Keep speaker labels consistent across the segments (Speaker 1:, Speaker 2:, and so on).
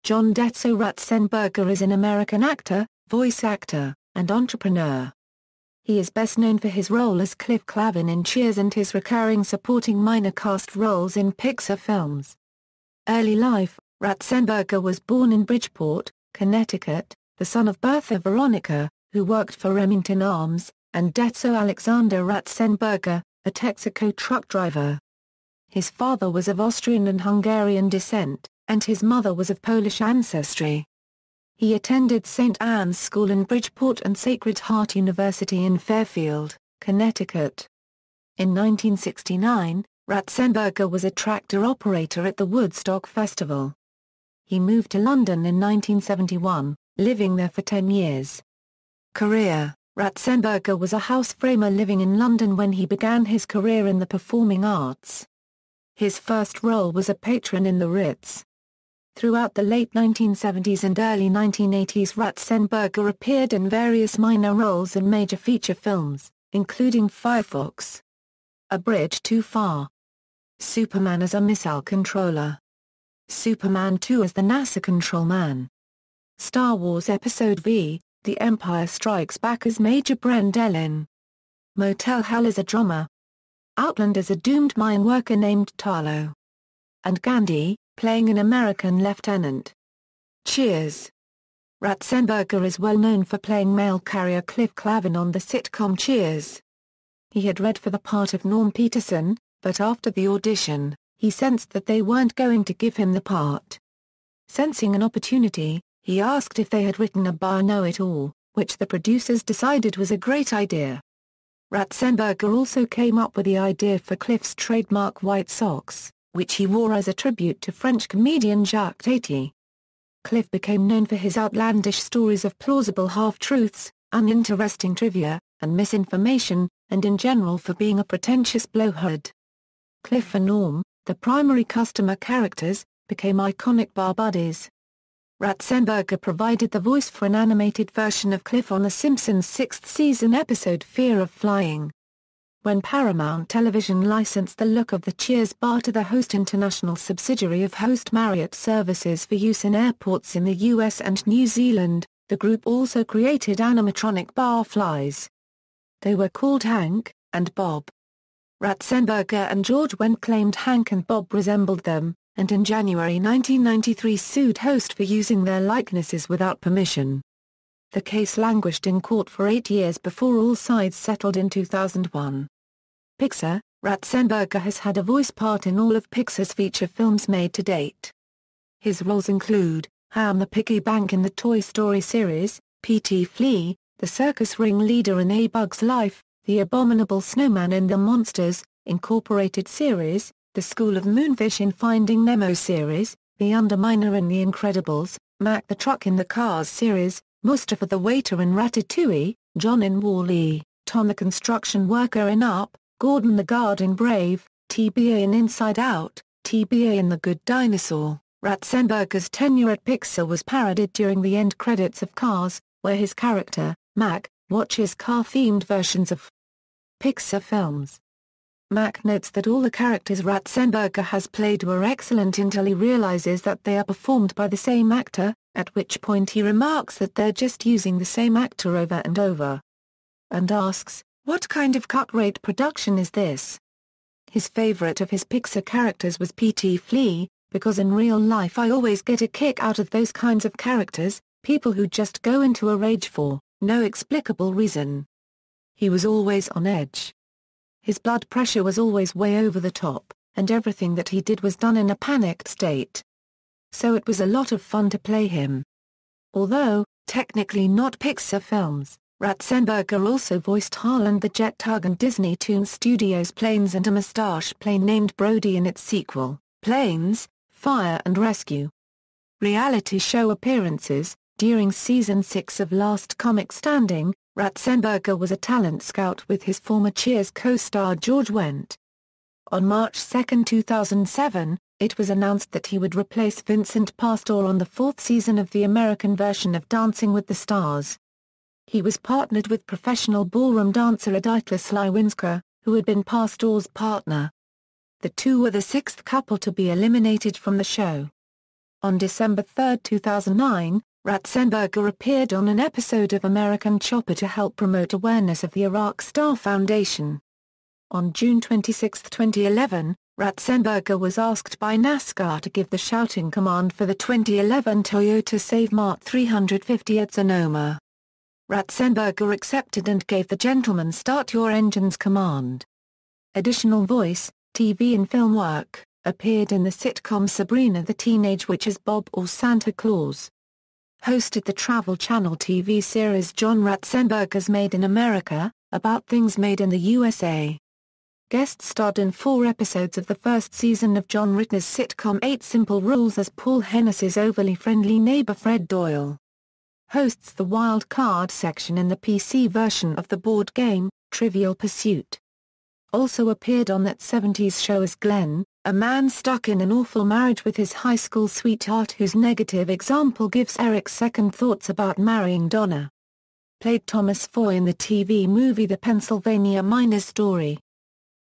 Speaker 1: John Dezso Ratzenberger is an American actor, voice actor, and entrepreneur. He is best known for his role as Cliff Clavin in Cheers and his recurring supporting minor cast roles in Pixar films. Early life: Ratzenberger was born in Bridgeport, Connecticut, the son of Bertha Veronica, who worked for Remington Arms, and Dezso Alexander Ratzenberger, a Texaco truck driver. His father was of Austrian and Hungarian descent, and his mother was of Polish ancestry. He attended St. Anne's School in Bridgeport and Sacred Heart University in Fairfield, Connecticut. In 1969, Ratzenberger was a tractor operator at the Woodstock Festival. He moved to London in 1971, living there for 10 years. Career: Ratzenberger was a house framer living in London when he began his career in the performing arts. His first role was a patron in the Ritz. Throughout the late 1970s and early 1980s, Ratzenberger appeared in various minor roles in major feature films, including Firefox, A Bridge Too Far, Superman as a Missile Controller, Superman 2 as the NASA Control Man, Star Wars Episode V, The Empire Strikes Back as Major Brendelin, Motel Hell as a drummer, Outland as a doomed mine worker named Tarlo, and Gandhi, playing an American lieutenant. Cheers. Ratzenberger is well known for playing mail carrier Cliff Clavin on the sitcom Cheers. He had read for the part of Norm Peterson, but after the audition, he sensed that they weren't going to give him the part. Sensing an opportunity, he asked if they had written a bar know-it-all, which the producers decided was a great idea. Ratzenberger also came up with the idea for Cliff's trademark white socks, which he wore as a tribute to French comedian Jacques Tati. Cliff became known for his outlandish stories of plausible half-truths, uninteresting trivia, and misinformation, and in general for being a pretentious blowhard. Cliff and Norm, the primary customer characters, became iconic bar buddies. Ratzenberger provided the voice for an animated version of Cliff on The Simpsons' sixth season episode Fear of Flying. When Paramount Television licensed the look of the Cheers bar to the Host International subsidiary of Host Marriott Services for use in airports in the US and New Zealand, the group also created animatronic barflies. They were called Hank and Bob. Ratzenberger and George Wendt claimed Hank and Bob resembled them, and in January 1993 sued Host for using their likenesses without permission. The case languished in court for 8 years before all sides settled in 2001. Pixar: Ratzenberger has had a voice part in all of Pixar's feature films made to date. His roles include Ham the Piggy Bank in the Toy Story series, P.T. Flea, the circus ringleader in A Bug's Life, the Abominable Snowman in the Monsters, Incorporated series, the School of Moonfish in Finding Nemo series, the Underminer in The Incredibles, Mac the Truck in the Cars series, Mustafa the Waiter in Ratatouille, John in Wall-E, Tom the Construction Worker in Up, Gordon the Guard in Brave, TBA in Inside Out, TBA in The Good Dinosaur. Ratzenberger's tenure at Pixar was parodied during the end credits of Cars, where his character, Mac, watches car-themed versions of Pixar films. Mac notes that all the characters Ratzenberger has played were excellent until he realizes that they are performed by the same actor, at which point he remarks that they're just using the same actor over and over. And asks, "What kind of cut-rate production is this?" His favorite of his Pixar characters was P.T. Flea, because in real life I always get a kick out of those kinds of characters, people who just go into a rage for no explicable reason. He was always on edge. His blood pressure was always way over the top, and everything that he did was done in a panicked state. So it was a lot of fun to play him. Although, technically not Pixar films, Ratzenberger also voiced Harland the Jet Tug and Disney Toon Studios' Planes and a Mustache plane named Brody in its sequel, Planes, Fire and Rescue. Reality show appearances: during Season 6 of Last Comic Standing, Ratzenberger was a talent scout with his former Cheers co-star George Wendt. On March 2, 2007, it was announced that he would replace Vincent Pastor on the fourth season of the American version of Dancing with the Stars. He was partnered with professional ballroom dancer Edytla Slywinska, who had been Pastor's partner. The two were the sixth couple to be eliminated from the show. On December 3, 2009, Ratzenberger appeared on an episode of American Chopper to help promote awareness of the Iraq Star Foundation. On June 26, 2011, Ratzenberger was asked by NASCAR to give the shouting command for the 2011 Toyota Save Mart 350 at Sonoma. Ratzenberger accepted and gave the "Gentlemen Start Your Engines" command. Additional voice, TV and film work, appeared in the sitcom Sabrina the Teenage Witch as Bob or Santa Claus. Hosted the Travel Channel TV series John Ratzenberger's Made in America, about things made in the USA. Guest starred in 4 episodes of the first season of John Ritter's sitcom 8 Simple Rules as Paul Hennessy's overly friendly neighbor Fred Doyle. Hosts the Wild Card section in the PC version of the board game, Trivial Pursuit. Also appeared on That 70s Show as Glenn, a man stuck in an awful marriage with his high school sweetheart whose negative example gives Eric second thoughts about marrying Donna. Played Thomas Foy in the TV movie The Pennsylvania Miner's Story.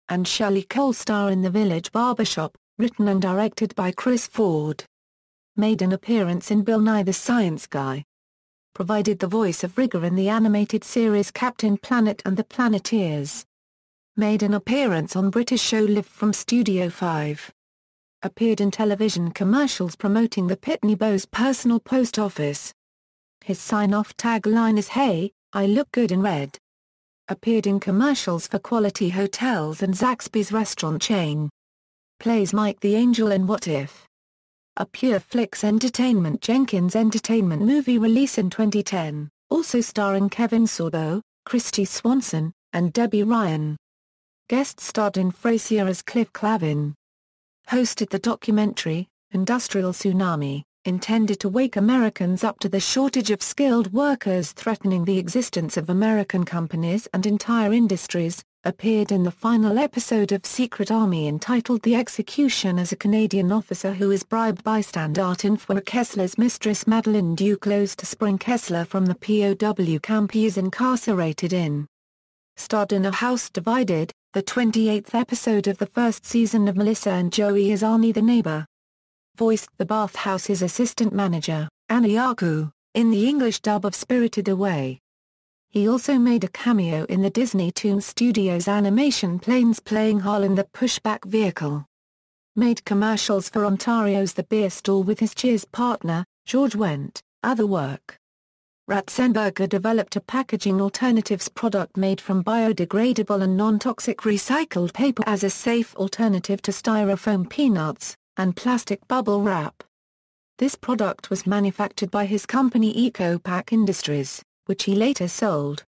Speaker 1: And Shirley Cole star in The Village Barbershop, written and directed by Chris Ford. Made an appearance in Bill Nye the Science Guy. Provided the voice of Rigger in the animated series Captain Planet and the Planeteers. Made an appearance on British show Live from Studio 5. Appeared in television commercials promoting the Pitney Bowes personal post office. His sign-off tagline is "Hey, I look good in red." Appeared in commercials for Quality Hotels and Zaxby's restaurant chain. Plays Mike the Angel in What If? A Pure Flix Entertainment Jenkins Entertainment movie release in 2010, also starring Kevin Sorbo, Christy Swanson, and Debbie Ryan. Guest starred in Frasier as Cliff Clavin. Hosted the documentary, Industrial Tsunami, intended to wake Americans up to the shortage of skilled workers threatening the existence of American companies and entire industries, appeared in the final episode of Secret Army entitled The Execution as a Canadian officer who is bribed by Standard Info Kessler's mistress Madeleine Duclos to spring Kessler from the POW camp he is incarcerated in. Starred in A House Divided, the 28th episode of the first season of Melissa and Joey as Arnie the Neighbor. Voiced the bathhouse's assistant manager, Anna Yaku, in the English dub of Spirited Away. He also made a cameo in the Disney Toon Studios animation Planes Playing Hall in the Pushback Vehicle. Made commercials for Ontario's The Beer Store with his Cheers partner, George Wendt. Other work. Ratzenberger developed a packaging alternatives product made from biodegradable and non-toxic recycled paper as a safe alternative to styrofoam peanuts and plastic bubble wrap. This product was manufactured by his company EcoPack Industries, which he later sold.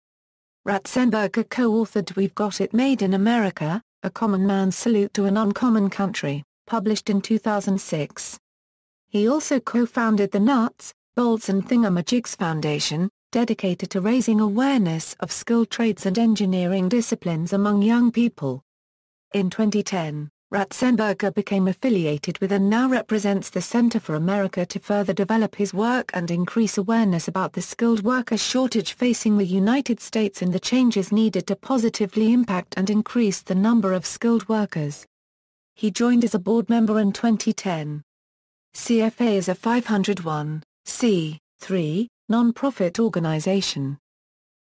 Speaker 1: Ratzenberger co-authored We've Got It Made in America, A Common Man's Salute to an Uncommon Country, published in 2006. He also co-founded the Nuts, Bolts and Thingamajigs Foundation, dedicated to raising awareness of skilled trades and engineering disciplines among young people. In 2010, Ratzenberger became affiliated with and now represents the Center for America to further develop his work and increase awareness about the skilled worker shortage facing the United States and the changes needed to positively impact and increase the number of skilled workers. He joined as a board member in 2010. CFA is a 501(c)(3) non-profit organization.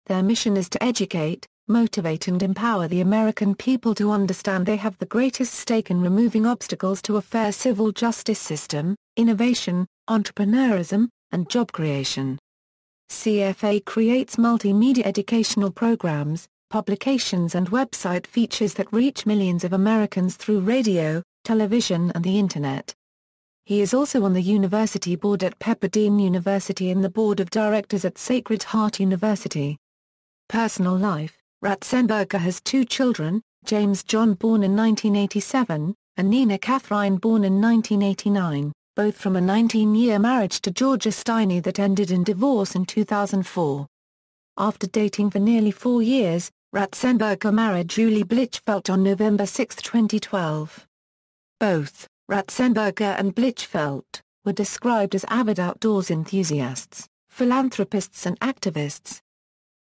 Speaker 1: Their mission is to educate, motivate and empower the American people to understand they have the greatest stake in removing obstacles to a fair civil justice system, innovation, entrepreneurism, and job creation. CFA creates multimedia educational programs, publications and website features that reach millions of Americans through radio, television and the Internet. He is also on the university board at Pepperdine University and the board of directors at Sacred Heart University. Personal life. Ratzenberger has 2 children, James John born in 1987, and Nina Catherine born in 1989, both from a 19-year marriage to Georgia Steiny that ended in divorce in 2004. After dating for nearly 4 years, Ratzenberger married Julie Blichfeld on November 6, 2012. Both, Ratzenberger and Blichfeld, were described as avid outdoors enthusiasts, philanthropists and activists.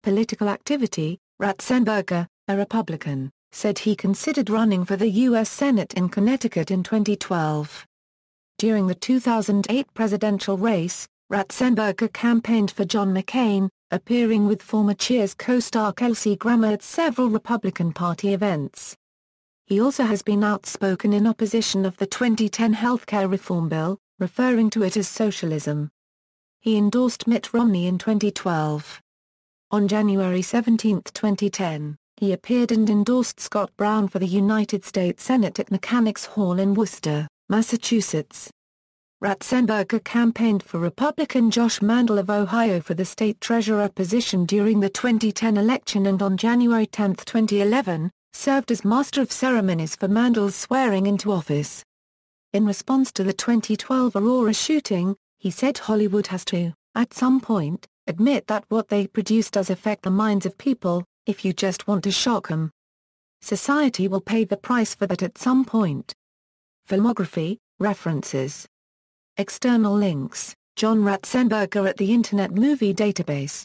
Speaker 1: Political activity. Ratzenberger, a Republican, said he considered running for the U.S. Senate in Connecticut in 2012. During the 2008 presidential race, Ratzenberger campaigned for John McCain, appearing with former Cheers co-star Kelsey Grammer at several Republican Party events. He also has been outspoken in opposition of the 2010 healthcare reform bill, referring to it as socialism. He endorsed Mitt Romney in 2012. On January 17, 2010, he appeared and endorsed Scott Brown for the United States Senate at Mechanics Hall in Worcester, Massachusetts. Ratzenberger campaigned for Republican Josh Mandel of Ohio for the state treasurer position during the 2010 election and on January 10, 2011, served as master of ceremonies for Mandel's swearing into office. In response to the 2012 Aurora shooting, he said Hollywood has to, at some point, admit that what they produce does affect the minds of people, if you just want to shock them. Society will pay the price for that at some point. Filmography, references. External links, John Ratzenberger at the Internet Movie Database.